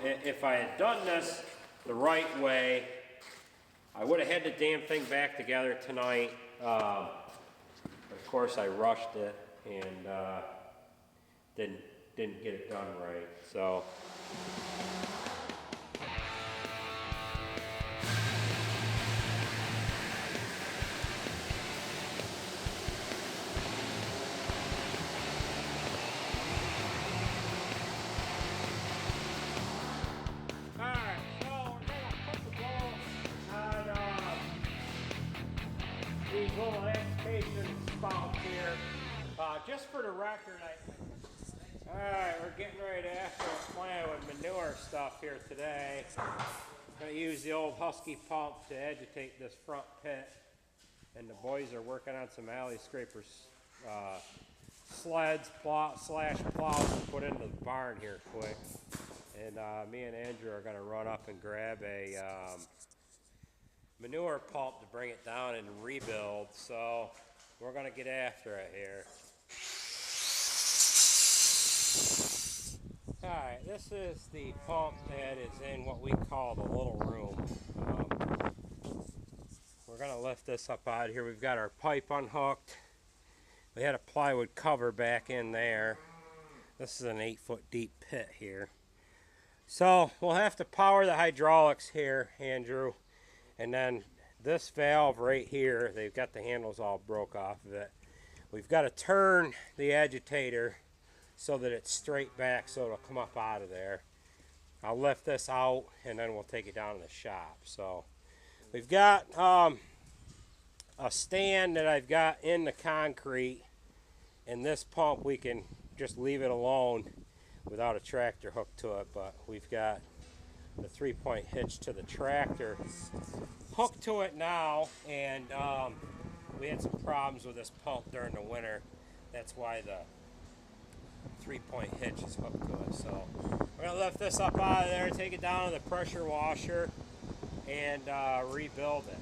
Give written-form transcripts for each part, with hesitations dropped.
if I had done this the right way, I would have had the damn thing back together tonight. Of course, I rushed it and didn't get it done right. So. These little application spouts here. Just for the record, alright, we're getting ready to after playing with manure stuff here today. I'm going to use the old Husky pump to agitate this front pit. And the boys are working on some alley scrapers, sleds, plows to put into the barn here quick. And me and Andrew are going to run up and grab a manure pump to bring it down and rebuild, so we're going to get after it here. Alright, this is the pump that is in what we call the little room. We're going to lift this up out of here. We've got our pipe unhooked. We had a plywood cover back in there. This is an 8-foot deep pit here. So we'll have to power the hydraulics here, Andrew. And then this valve right here, they've got the handles all broke off of it. We've got to turn the agitator so that it's straight back so it'll come up out of there. I'll lift this out and then we'll take it down to the shop. So we've got a stand that I've got in the concrete, and this pump we can just leave it alone without a tractor hooked to it, but we've got the 3-point hitch to the tractor hooked to it now, and we had some problems with this pump during the winter. That's why the 3-point hitch is hooked to it. So we're going to lift this up out of there, take it down to the pressure washer, and rebuild it.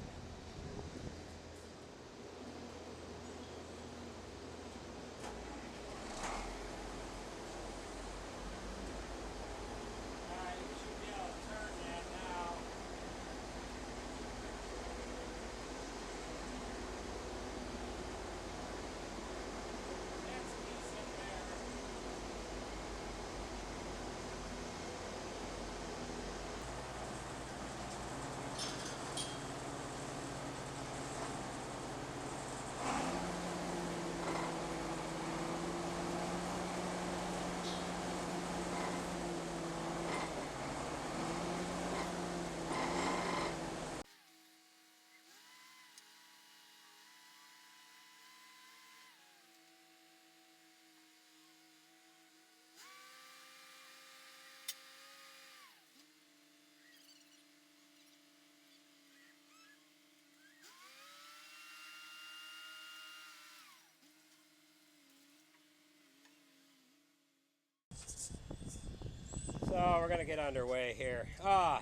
So we're going to get underway here. I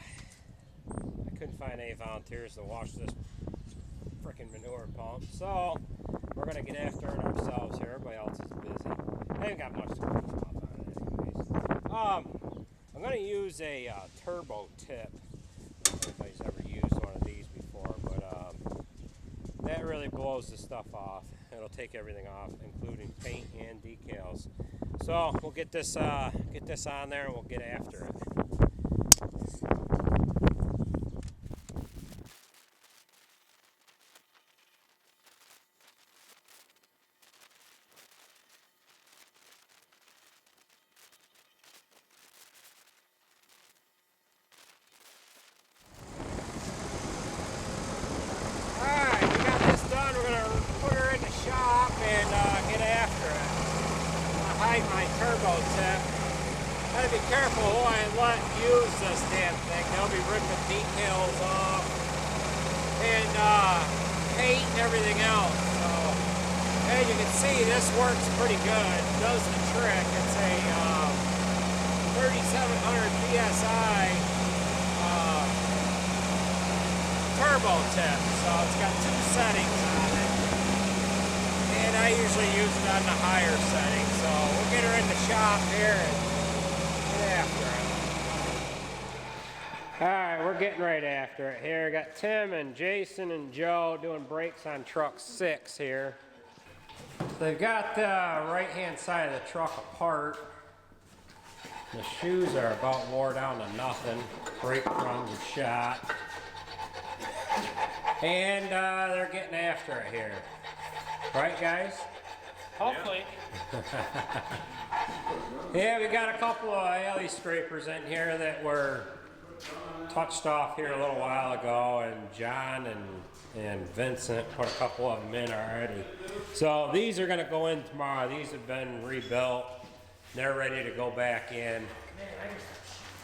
couldn't find any volunteers to wash this frickin' manure pump, so we're going to get after it ourselves here. Everybody else is busy. I haven't got much to talk about it anyways. I'm going to use a turbo tip. I don't know if anybody's ever used one of these before, but that really blows the stuff off. It'll take everything off, including paint and decals. So we'll get this on there and we'll get after it. Alright, we got this done. We're going to put her in the shop and get after it. Hide my turbo tip. Gotta be careful who I let use this damn thing. They'll be ripping decals off and paint and everything else. So as you can see, this works pretty good. It does the trick. It's a 3700 psi turbo tip. So it's got 2 settings on it. And I usually use it on the higher setting, so we'll get her in the shop here and get after it. Alright, we're getting right after it here. Got Tim and Jason and Joe doing brakes on truck 6 here. They've got the right hand side of the truck apart. The shoes are about wore down to nothing. Brake drums are shot. And they're getting after it here. Right, guys? Hopefully. Yeah, we got a couple of alley scrapers in here that were touched off here a little while ago, and John and Vincent put a couple of them in already. So these are going to go in tomorrow. These have been rebuilt. They're ready to go back in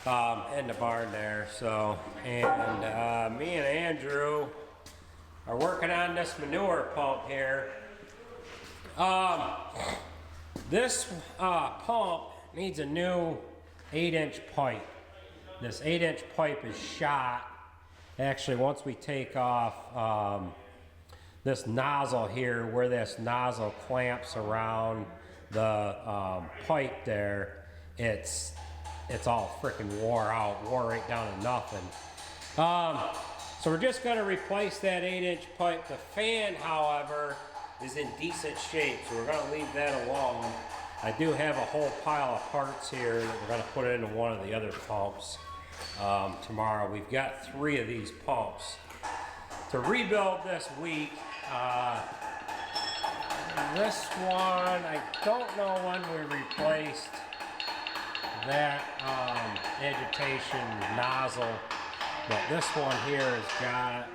the barn there. So, and me and Andrew are working on this manure pump here. This pump needs a new 8-inch pipe. This 8-inch pipe is shot. Actually, once we take off this nozzle here, where this nozzle clamps around the pipe there, it's all freaking wore right down to nothing. So we're just going to replace that 8-inch pipe. The fan, however, is in decent shape, so we're going to leave that alone. I do have a whole pile of parts here that we're going to put into one of the other pumps tomorrow. We've got 3 of these pumps to rebuild this week. This one, I don't know when we replaced that agitation nozzle, but this one here has got,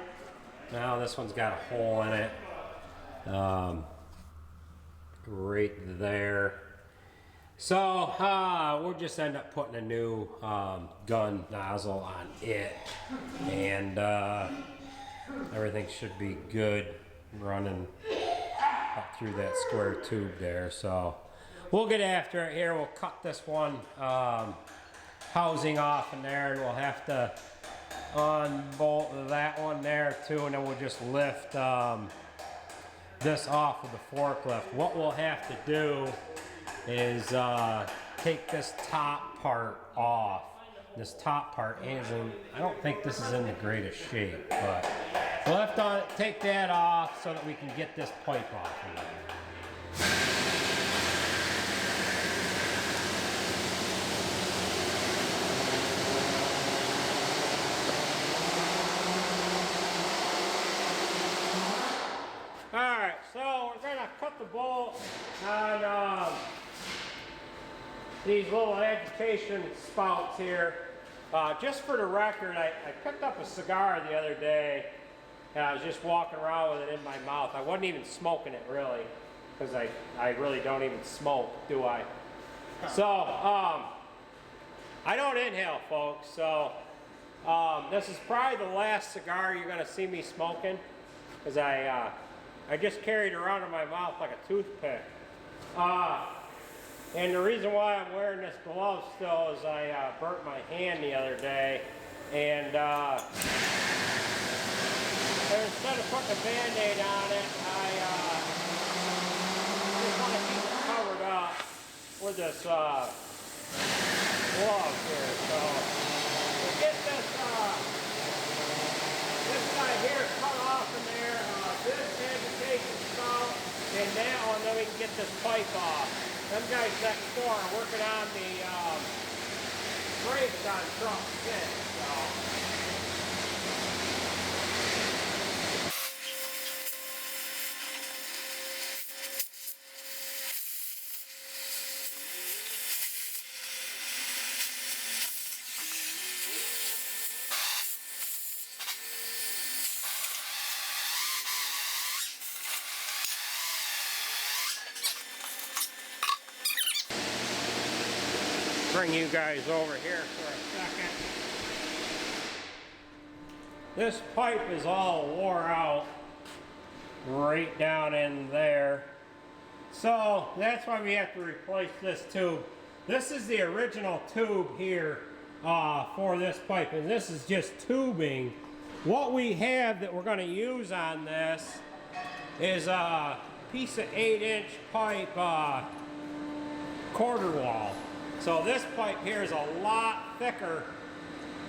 now this one's got a hole in it right there. So we'll just end up putting a new gun nozzle on it, and everything should be good running up through that square tube there. So we'll get after it here. We'll cut this one housing off in there, and we'll have to unbolt that one there too, and then we'll just lift this off of the forklift. What we'll have to do is take this top part off. This top part isn't, I don't think this is in the greatest shape, but we'll have to take that off so that we can get this pipe off of there. Alright, so we're going to cut the bolt on these little agitation spouts here. Just for the record, I picked up a cigar the other day, and I was just walking around with it in my mouth. I wasn't even smoking it, really, because I really don't even smoke, do I? So, I don't inhale, folks, so this is probably the last cigar you're going to see me smoking, because I just carried it around in my mouth like a toothpick. And the reason why I'm wearing this glove still is I burnt my hand the other day, and instead of putting a Band-Aid on it, I just want to keep it covered up with this glove here. So we'll get this guy here cut off in there, this agitation spout, and that one, then we can get this pipe off. Them guys next door are working on the brakes on truck 6, so. Bring you guys over here for a second. This pipe is all wore out right down in there. So that's why we have to replace this tube. This is the original tube here for this pipe, and this is just tubing. What we have that we're going to use on this is a piece of 8-inch pipe quarter wall. So this pipe here is a lot thicker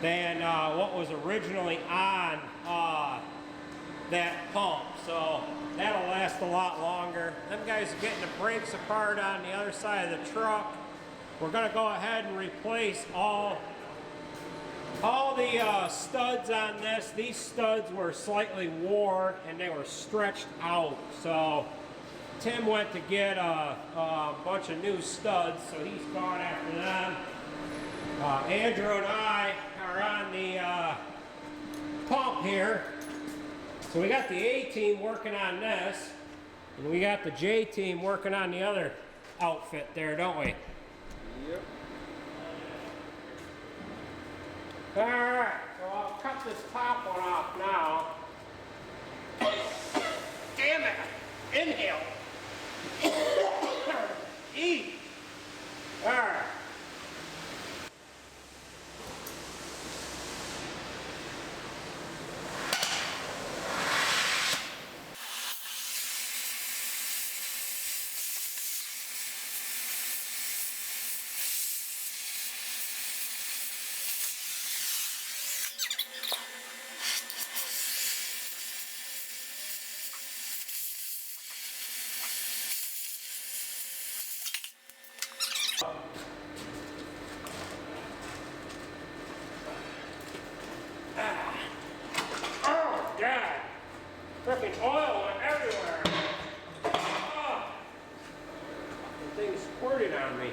than what was originally on that pump. So that'll last a lot longer. Them guys are getting the brakes apart on the other side of the truck. We're gonna go ahead and replace all the studs on this. These studs were slightly wore and they were stretched out. So Tim went to get a bunch of new studs, so he's gone after them. Andrew and I are on the pump here. So we got the A team working on this, and we got the J team working on the other outfit there, don't we? Yep. Alright, so I'll cut this top one off now. Damn it! Inhale. Eat. Alright. Oh, God. Frickin' oil went everywhere. Oh. The thing squirted on me.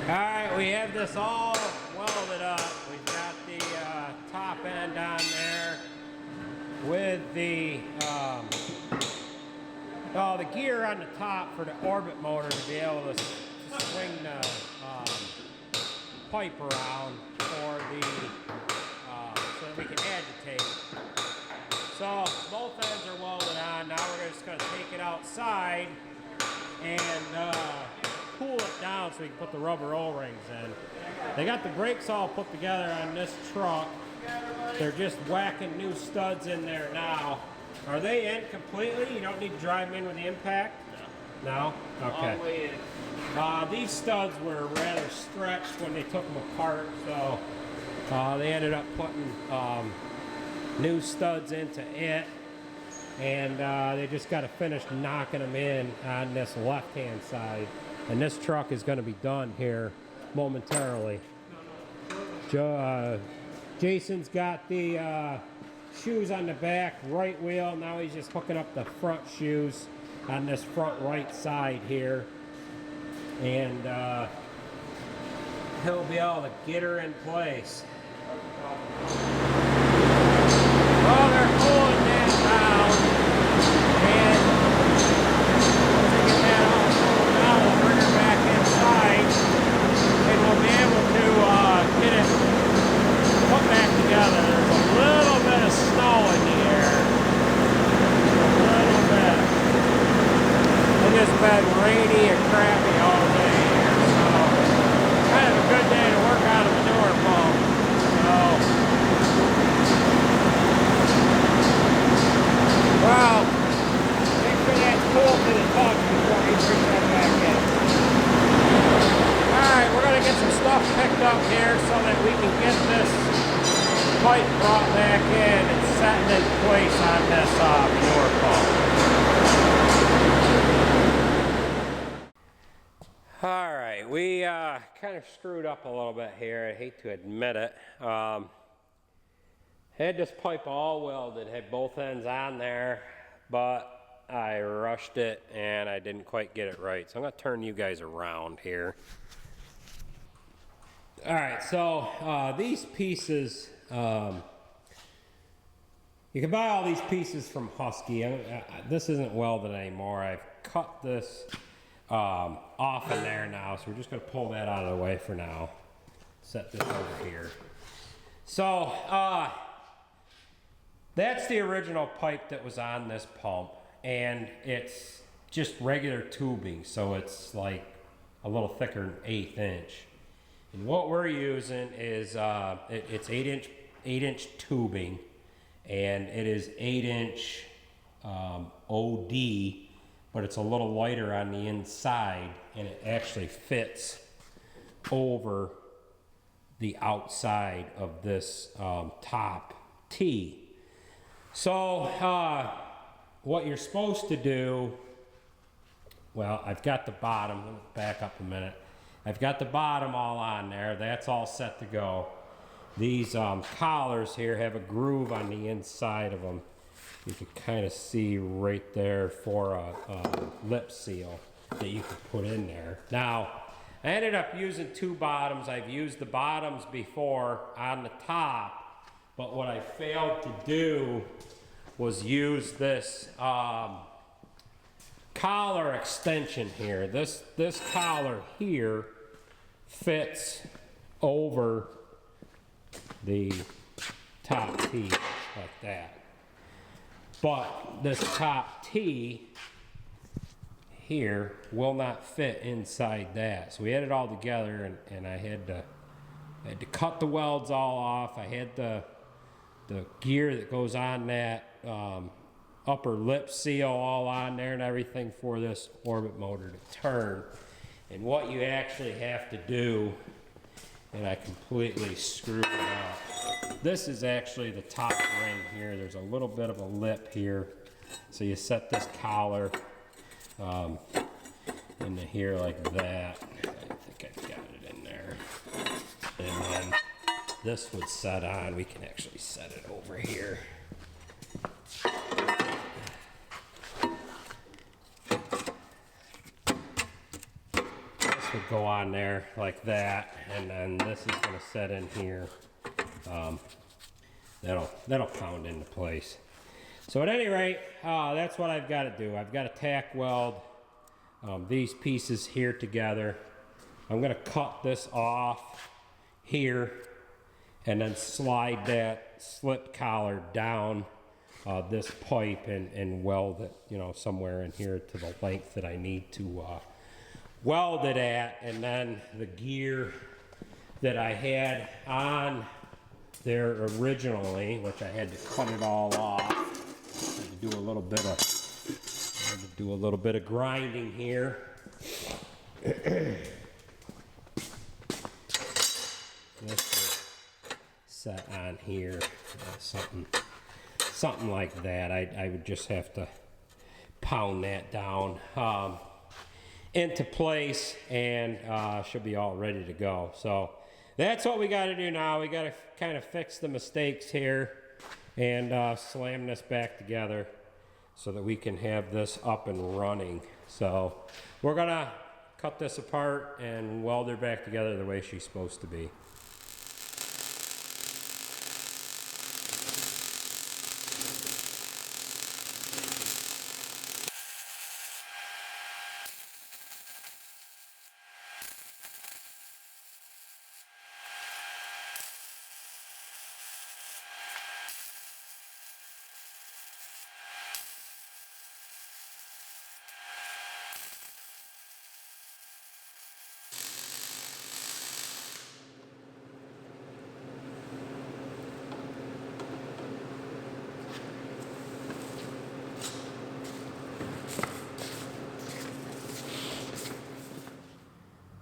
Alright, we have this all welded up. We've got the top end on there with the gear on the top for the orbit motor to be able to swing the pipe around for the so that we can agitate. So both ends are welded on. Now we're just going to take it outside and cool it down so we can put the rubber O-rings in. They got the brakes all put together on this truck. They're just whacking new studs in there now. Are they in completely? You don't need to drive them in with the impact? No? Okay. These studs were rather stretched when they took them apart, so they ended up putting new studs into it. And they just got to finish knocking them in on this left-hand side. And this truck is going to be done here momentarily. Jason's got the shoes on the back right wheel. Now he's just hooking up the front shoes on this front right side here. And he'll be able to get her in place. Well, they're pulling that down. And once they get that all pulled down, we'll bring her back inside. And we'll be able to get it put back together. There's a little bit of snow in the air. A little bit. It's just been rainy and crappy all day here, so kind of a good day to work on a manure pump. So, well, make sure that's cool to the touch before you bring that back in. Alright, we're going to get some stuff picked up here so that we can get this pipe brought back in and set in place on this manure pump. Alright, we kind of screwed up a little bit here. I hate to admit it. Had this pipe all welded, had both ends on there, but I rushed it and I didn't quite get it right. So I'm going to turn you guys around here. Alright, so these pieces, you can buy all these pieces from Husky. This isn't welded anymore. I've cut this off in there now, so we're just going to pull that out of the way for now. set this over here. So that's the original pipe that was on this pump, and it's just regular tubing, so it's like a little thicker than 1/8 inch. And what we're using is it's 8-inch tubing, and it is 8-inch OD, but it's a little lighter on the inside, and it actually fits over the outside of this top T. So what you're supposed to do, well, I've got the bottom, let me back up a minute. I've got the bottom all on there, that's all set to go. These collars here have a groove on the inside of them. You can kind of see right there for a lip seal that you can put in there. Now, I ended up using 2 bottoms. I've used the bottoms before on the top, but what I failed to do was use this collar extension here. This collar here fits over the top T like that. But this top T here will not fit inside that. So we had it all together, and I had to cut the welds all off. I had the gear that goes on that upper lip seal all on there and everything for this orbit motor to turn. And what you actually have to do, and I completely screwed it up, this is actually the top ring here. There's a little bit of a lip here. So you set this collar into here like that. I think I've got it in there. And then this would set on. We can actually set it over here. This would go on there like that, and then this is going to set in here. That'll pound into place. So at any rate, that's what I've got to do. I've got to tack weld these pieces here together. I'm going to cut this off here and then slide that slip collar down this pipe and weld it, you know, somewhere in here to the length that I need to weld it at. And then the gear that I had on there originally, which I had to cut it all off. I had to do a little bit of grinding here. This is set on here, something like that. I would just have to pound that down into place, and should be all ready to go. So that's what we got to do now. We got to kind of fix the mistakes here and slam this back together so that we can have this up and running. So we're gonna cut this apart and weld her back together the way she's supposed to be.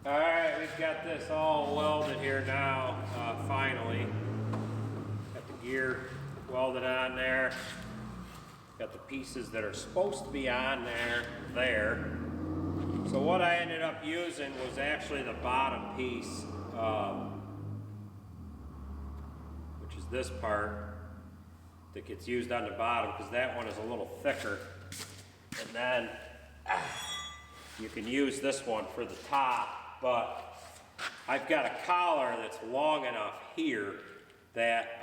Alright, we've got this all welded here now, finally. Got the gear welded on there. Got the pieces that are supposed to be on there. So what I ended up using was actually the bottom piece, which is this part that gets used on the bottom, because that one is a little thicker. And then you can use this one for the top. But I've got a collar that's long enough here that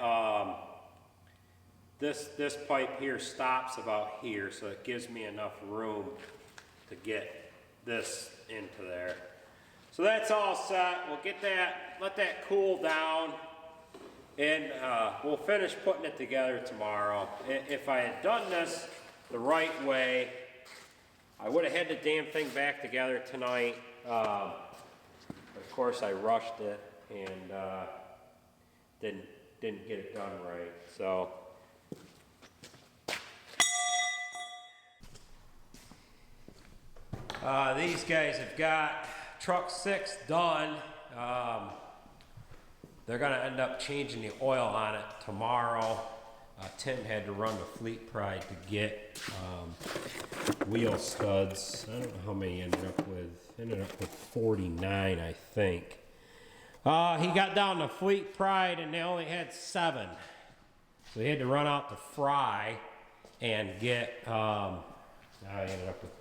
this pipe here stops about here, so it gives me enough room to get this into there. So that's all set. We'll get that that cool down, and we'll finish putting it together tomorrow. If I had done this the right way, I would have had the damn thing back together tonight. Of course, I rushed it and didn't get it done right. So. These guys have got truck 6 done. They're gonna end up changing the oil on it tomorrow. Tim had to run the fleet pride to get wheel studs. I don't know how many he ended up with. Ended up with 49, I think. He got down to fleet pride and they only had 7. So he had to run out to Fry and get, I ended up with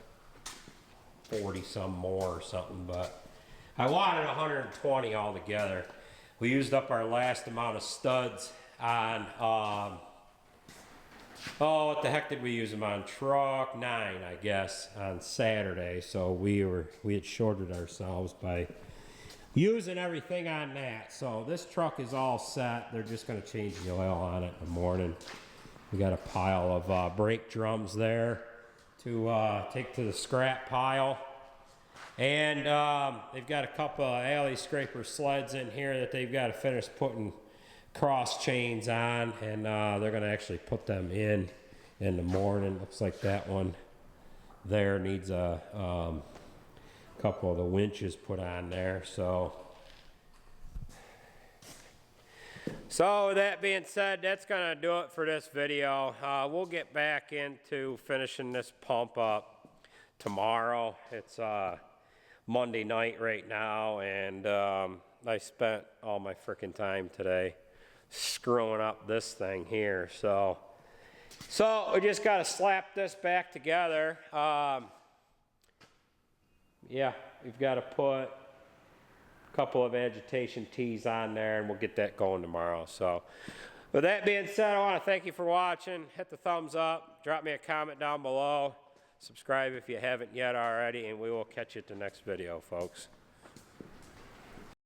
40 some more or something, but I wanted 120 altogether. We used up our last amount of studs on, what the heck did we use them on? Truck 9, I guess, on Saturday. So we had shorted ourselves by using everything on that. So this truck is all set. They're just gonna change the oil on it in the morning. We got a pile of brake drums there to take to the scrap pile. And they've got a couple of alley scraper sleds in here that they've got to finish putting cross chains on, and they're going to actually put them in the morning. Looks like that one there needs a couple of the winches put on there. So with that being said, that's going to do it for this video. We'll get back into finishing this pump up tomorrow. It's Monday night right now, and I spent all my freaking time today screwing up this thing here. So we just got to slap this back together. Yeah, we've got to put a couple of agitation tees on there, and we'll get that going tomorrow. So with that being said, I want to thank you for watching. Hit the thumbs up, drop me a comment down below, subscribe if you haven't yet already, and we will catch you at the next video, folks.